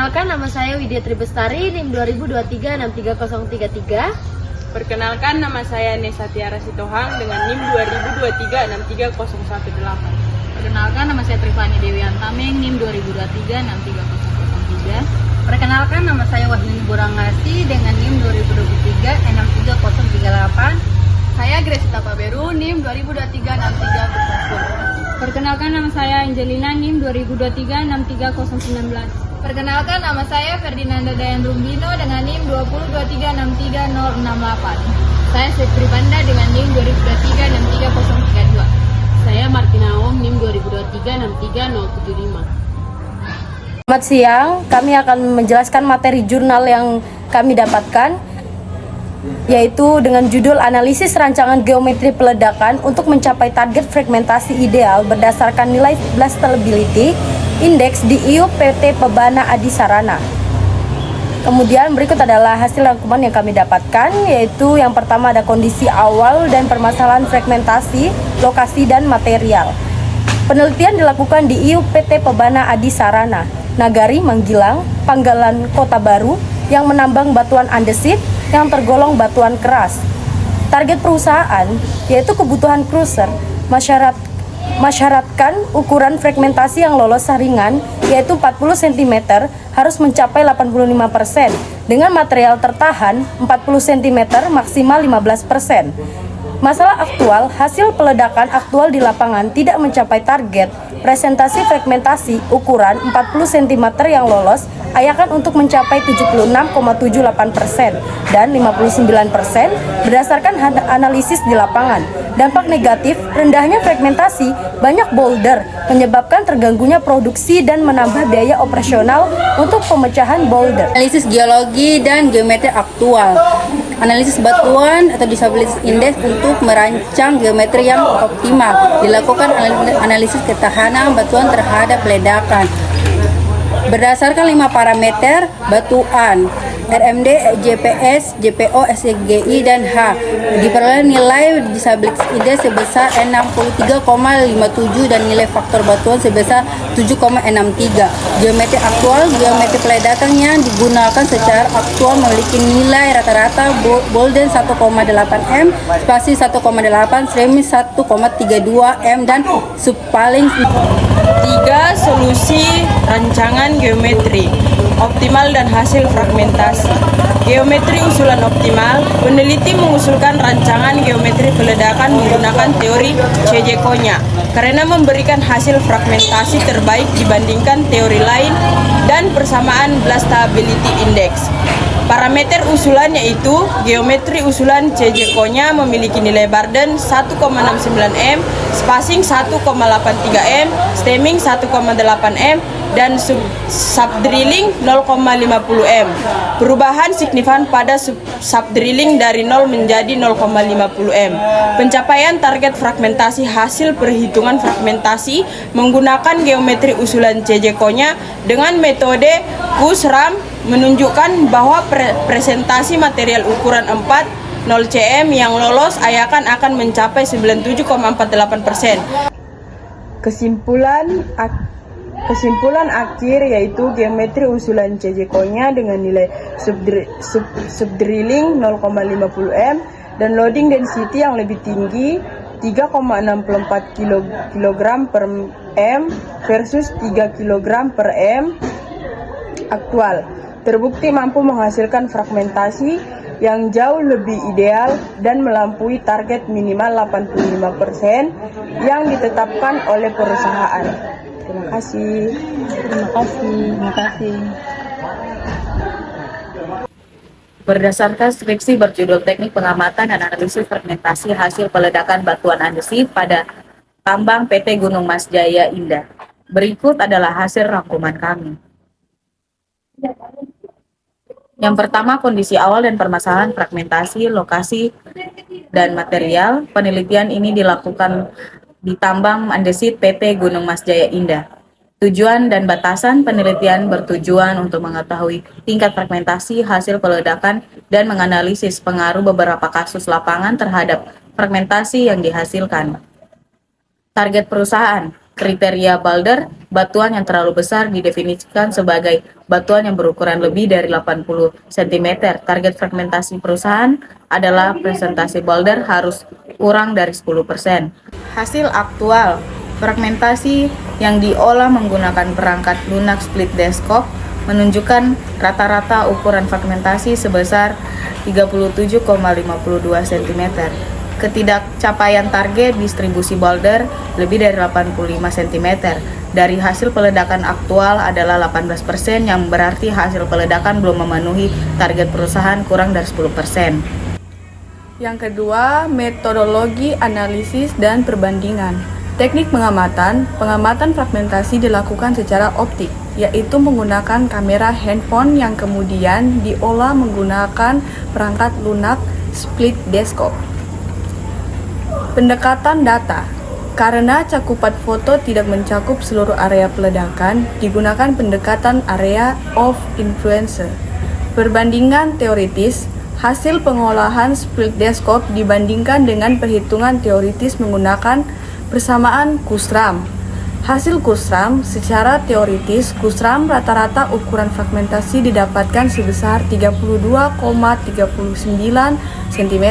Perkenalkan, nama saya Widya Tribestari, NIM 2023-63033. Perkenalkan, nama saya Nesa Tiara Sitohang dengan NIM 2023-63018. Perkenalkan, nama saya Trifani Dewi Antameng, NIM 2023-63003. Perkenalkan, nama saya Wahyuni Burangasi dengan NIM 2023-63038. Saya Gresita Paberu, NIM 2023-63010. Perkenalkan, nama saya Angelina, NIM 2023-63019. Perkenalkan, nama saya Ferdinanda Dayan Rumbino dengan NIM 2023-63068. Saya Sepri Banda dengan NIM 2023-63032. Saya Martina Ong, NIM 2023-63075. Selamat siang, kami akan menjelaskan materi jurnal yang kami dapatkan, yaitu dengan judul Analisis Rancangan Geometri Peledakan untuk mencapai target fragmentasi ideal berdasarkan nilai blastability Index di IUP PT Pebana Adi Sarana. Kemudian berikut adalah hasil rangkuman yang kami dapatkan, yaitu yang pertama ada kondisi awal dan permasalahan fragmentasi, lokasi dan material. Penelitian dilakukan di IUP PT Pebana Adi Sarana, Nagari, Manggilang, Panggalan, Kota Baru, yang menambang batuan andesit yang tergolong batuan keras. Target perusahaan yaitu kebutuhan cruiser mensyaratkan ukuran fragmentasi yang lolos saringan yaitu 40 cm harus mencapai 85%, dengan material tertahan 40 cm maksimal 15%. Masalah aktual, hasil peledakan aktual di lapangan tidak mencapai target. Presentasi fragmentasi ukuran 40 cm yang lolos ayakan untuk mencapai 76,78% dan 59% berdasarkan analisis di lapangan. Dampak negatif, rendahnya fragmentasi banyak boulder menyebabkan terganggunya produksi dan menambah biaya operasional untuk pemecahan boulder. Analisis geologi dan geometri aktual. Analisis batuan atau disability index untuk merancang geometri yang optimal. Dilakukan analisis ketahanan batuan terhadap ledakan. Berdasarkan 5 parameter batuan, RMD, JPS, JPO, SGI, dan H, diperoleh nilai disability index sebesar 63,57 dan nilai faktor batuan sebesar 7,63. Geometri aktual, geometri peledakan yang digunakan secara aktual memiliki nilai rata-rata Bolden 1,8 M, spasi 1,8, Sremis 1,32 M, dan subpaling 3. Solusi rancangan geometri optimal dan hasil fragmentasi. Geometri usulan optimal. Peneliti mengusulkan rancangan geometri peledakan menggunakan teori CJ-Konya karena memberikan hasil fragmentasi terbaik dibandingkan teori lain dan persamaan blastability index. Parameter usulan yaitu geometri usulan CJ-Konya memiliki nilai Barden 1,69 M, spacing 1,83 M, stemming 1,8 M, dan subdrilling 0,50 M. Perubahan signifikan pada subdrilling dari 0 menjadi 0,50 M. Pencapaian target fragmentasi hasil perhitungan fragmentasi menggunakan geometri usulan CJ-Konya dengan metode KUS-RAM menunjukkan bahwa presentasi material ukuran 4 0 cm yang lolos ayakan akan mencapai 97,48%. Kesimpulan akhir yaitu geometri usulan CJ-Konya dengan nilai subdrilling 0,50 M dan loading density yang lebih tinggi 3,64 kg per M versus 3 kg per M aktual. Terbukti mampu menghasilkan fragmentasi yang jauh lebih ideal dan melampaui target minimal 85% yang ditetapkan oleh perusahaan. Terima kasih. Berdasarkan skripsi berjudul Teknik Pengamatan dan Analisis Fragmentasi Hasil Peledakan Batuan Andesit pada Tambang PT Gunung Mas Jaya Indah. Berikut adalah hasil rangkuman kami. Yang pertama, kondisi awal dan permasalahan fragmentasi, lokasi, dan material. Penelitian ini dilakukan di tambang andesit PT Gunung Mas Jaya Indah. Tujuan dan batasan penelitian bertujuan untuk mengetahui tingkat fragmentasi hasil peledakan dan menganalisis pengaruh beberapa kasus lapangan terhadap fragmentasi yang dihasilkan. Target perusahaan. Kriteria boulder, batuan yang terlalu besar didefinisikan sebagai batuan yang berukuran lebih dari 80 cm. Target fragmentasi perusahaan adalah presentasi boulder harus kurang dari 10%. Hasil aktual, fragmentasi yang diolah menggunakan perangkat lunak split desktop menunjukkan rata-rata ukuran fragmentasi sebesar 37,52 cm. Ketidakcapaian target distribusi boulder lebih dari 85 cm. Dari hasil peledakan aktual adalah 18%, yang berarti hasil peledakan belum memenuhi target perusahaan kurang dari 10%. Yang kedua, metodologi analisis dan perbandingan. Teknik pengamatan fragmentasi dilakukan secara optik, yaitu menggunakan kamera handphone yang kemudian diolah menggunakan perangkat lunak split desktop. Pendekatan data. Karena cakupan foto tidak mencakup seluruh area peledakan, digunakan pendekatan area of influence. Perbandingan teoritis. Hasil pengolahan split desktop dibandingkan dengan perhitungan teoritis menggunakan persamaan Kusram. Hasil Kusram, secara teoritis, Kusram rata-rata ukuran fragmentasi didapatkan sebesar 32,39 cm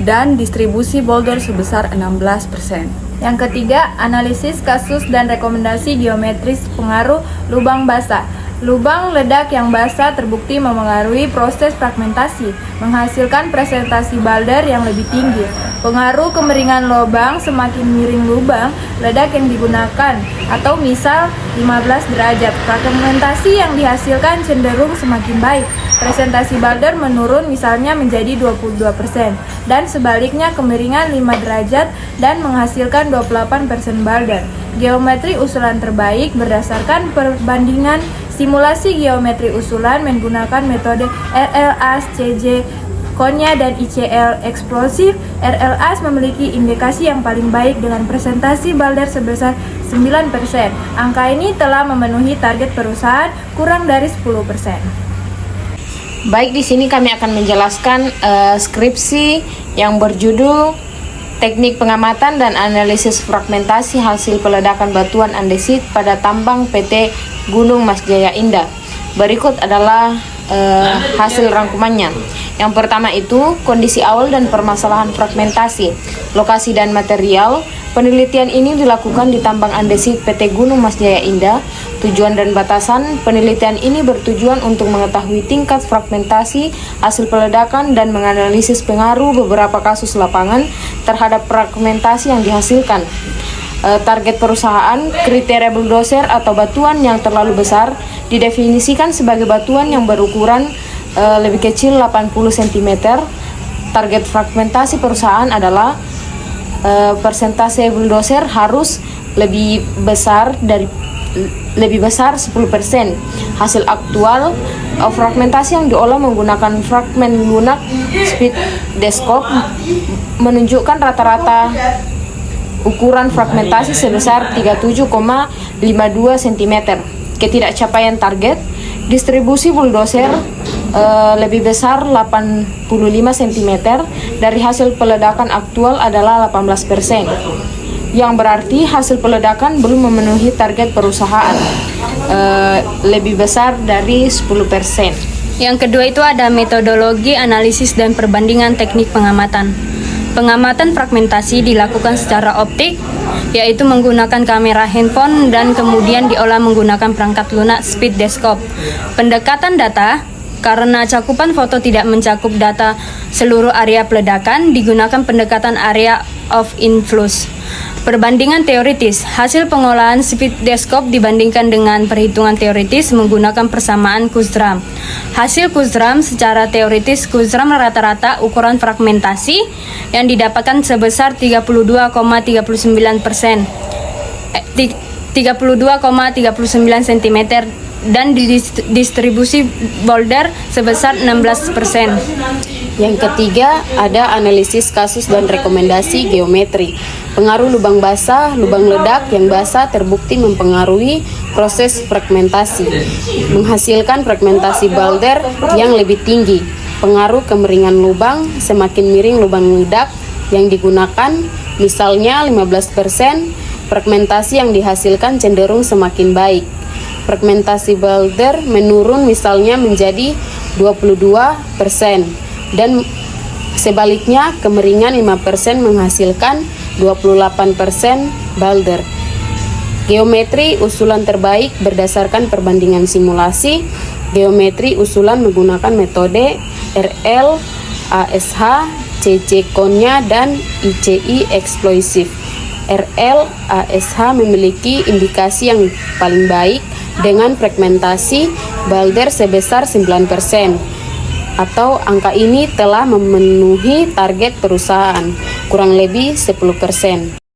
dan distribusi boulder sebesar 16%. Yang ketiga, analisis kasus dan rekomendasi geometris pengaruh lubang basah. Lubang ledak yang basah terbukti memengaruhi proses fragmentasi, menghasilkan presentasi boulder yang lebih tinggi. Pengaruh kemiringan lubang, semakin miring lubang ledak yang digunakan, atau misal 15 derajat, fragmentasi yang dihasilkan cenderung semakin baik. Presentasi boulder menurun misalnya menjadi 22%, dan sebaliknya kemiringan 5 derajat dan menghasilkan 28% boulder. Geometri usulan terbaik berdasarkan perbandingan simulasi geometri usulan menggunakan metode RLAS, CJ, Konya, dan ICL eksplosif. RLAS memiliki indikasi yang paling baik dengan presentasi boulder sebesar 9%. Angka ini telah memenuhi target perusahaan kurang dari 10%. Baik, di sini kami akan menjelaskan skripsi yang berjudul Teknik Pengamatan dan Analisis Fragmentasi Hasil Peledakan Batuan Andesit pada Tambang PT Gunung Mas Jaya Indah. Berikut adalah hasil rangkumannya. Yang pertama itu kondisi awal dan permasalahan fragmentasi, lokasi dan material. Penelitian ini dilakukan di tambang andesit PT Gunung Mas Jaya Indah. Tujuan dan batasan penelitian ini bertujuan untuk mengetahui tingkat fragmentasi hasil peledakan dan menganalisis pengaruh beberapa kasus lapangan terhadap fragmentasi yang dihasilkan. Target perusahaan, kriteria bulldozer atau batuan yang terlalu besar didefinisikan sebagai batuan yang berukuran lebih kecil 80 cm. Target fragmentasi perusahaan adalah persentase bulldozer harus lebih besar 10%. Hasil aktual fragmentasi yang diolah menggunakan fragmen lunak split desktop menunjukkan rata-rata ukuran fragmentasi sebesar 37,52 cm. Ketidakcapaian target, distribusi bulldozer lebih besar 85 cm dari hasil peledakan aktual adalah 18%, yang berarti hasil peledakan belum memenuhi target perusahaan lebih besar dari 10%. Yang kedua itu ada metodologi analisis dan perbandingan teknik pengamatan. Pengamatan fragmentasi dilakukan secara optik, yaitu menggunakan kamera handphone dan kemudian diolah menggunakan perangkat lunak split desktop. Pendekatan data, karena cakupan foto tidak mencakup data seluruh area peledakan, digunakan pendekatan area of influence. Perbandingan teoritis, hasil pengolahan split desktop dibandingkan dengan perhitungan teoritis menggunakan persamaan Kusram. Hasil Kusram secara teoritis, Kusram rata-rata ukuran fragmentasi yang didapatkan sebesar 32,39%, 32,39 cm dan distribusi boulder sebesar 16%. Yang ketiga, ada analisis kasus dan rekomendasi geometri. Pengaruh lubang basah, lubang ledak yang basah terbukti mempengaruhi proses fragmentasi, menghasilkan fragmentasi boulder yang lebih tinggi. Pengaruh kemiringan lubang, semakin miring lubang ledak yang digunakan, misalnya 15%, fragmentasi yang dihasilkan cenderung semakin baik. Fragmentasi Balder menurun misalnya menjadi 22% dan sebaliknya kemeringan 5% menghasilkan 28% Balder. Geometri usulan terbaik berdasarkan perbandingan simulasi. Geometri usulan menggunakan metode RL, ASH, CC Konya, dan ICI eksklusif. RL, ASH memiliki indikasi yang paling baik dengan fragmentasi Balder sebesar 9%, atau angka ini telah memenuhi target perusahaan, kurang lebih 10%.